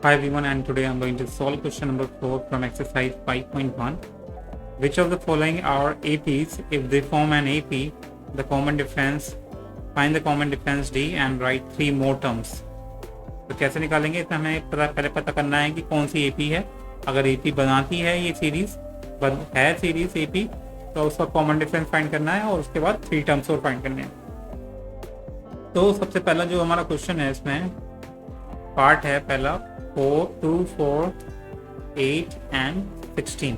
Hi everyone, and today I'm going to solve question number 4 from exercise 5.1. Which of the following are APs? If they form an AP, the common difference, find the common difference D and write 3 more terms. तो कैसे निकालेंगे? तो हमें पहले पता करना है कि कौन सी AP है. अगर AP बनाती है ये सीरीज है सीरीज AP, तो उसका कॉमन डिफरेंस फाइंड करना है और उसके बाद 3 टर्म्स और फाइंड करने हैं. तो सबसे पहला जो हमारा क्वेश्चन है इसमें पार्ट है पहला 4, 2, 4, 8 एंड 16.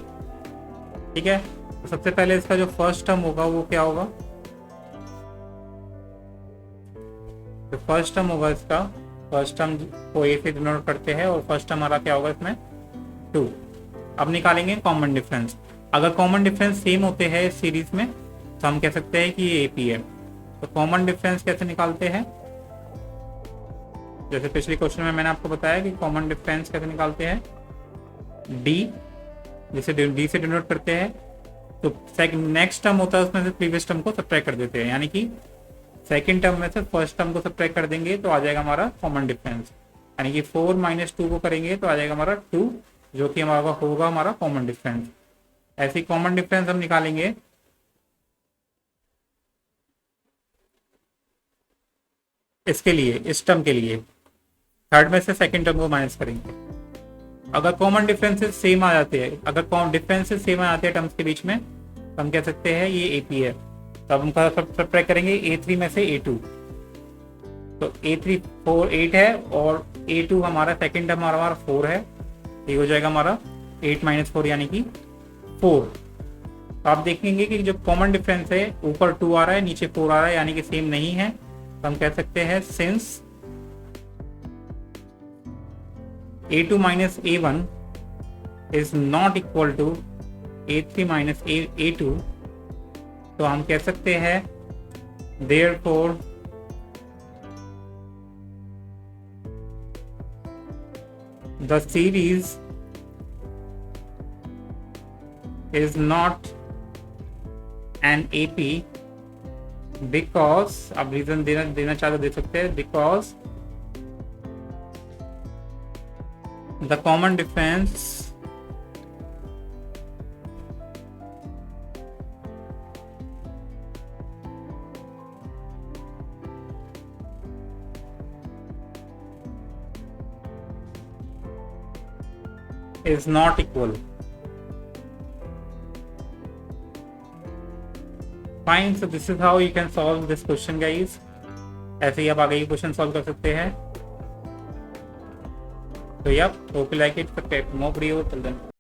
ठीक है. तो सबसे पहले इसका जो फर्स्ट टर्म होगा वो क्या होगा? तो फर्स्ट टर्म होगा इसका, फर्स्ट टर्म को ए से डिनोट करते हैं और फर्स्ट टर्म हमारा क्या होगा इसमें 2. अब निकालेंगे कॉमन डिफरेंस. अगर कॉमन डिफरेंस सेम होते हैं इस सीरीज में तो हम कह सकते हैं कि ये एपी है. तो कॉमन डिफरेंस कैसे निकालते हैं? जैसे पिछले क्वेश्चन में मैंने आपको बताया कि कॉमन डिफरेंस कैसे निकालते हैं. डी, जैसे डी से डिनोट करते हैं तो नेक्स्ट टर्म होता है उसमें से प्रीवियस टर्म को सब्ट्रैक्ट कर देते हैं, यानी कि सेकंड टर्म में से फर्स्ट टर्म को सब्ट्रैक्ट कर देंगे तो आ जाएगा हमारा कॉमन डिफरेंस. यानी कि 4 - 2 को करेंगे तो आ जाएगा हमारा 2, जो कि हमारा होगा हमारा कॉमन डिफरेंस. ऐसे कॉमन डिफरेंस हम निकालेंगे इसके लिए, इस टर्म के लिए थर्ड में से सेकंड टर्म को माइनस करेंगे. अगर कॉमन डिफरेंसेस सेम आ जाते हैं, अगर डिफरेंसेस सेम आ जाते हैं टर्म्स के बीच में तो हम कह सकते हैं ये एपी है. तो अब हम सब्ट्रैक्ट करेंगे A3 में से A2. तो A3 4 8 है और A2 हमारा सेकंड टर्म हमारा 4 है. ये हो जाएगा हमारा 8 - 4 यानी कि 4. तो आप देखेंगे कि जो कॉमन डिफरेंस है ऊपर 2 आ रहा है नीचे 4 आ रहा है, यानी कि सेम नहीं है. तो हम कह सकते हैं since A2 - A1 is not equal to A3 - A2, तो हम कह सकते हैं therefore the series is not an AP because, अब रीजन देना चाहे तो दे सकते हैं, because the common difference is not equal. Fine, so this is how you can solve this question guys. ऐसे ही आप आगे ये क्वेश्चन सॉल्व कर सकते हैं. So yep, hope you like it. Subscribe for more videos. Till then.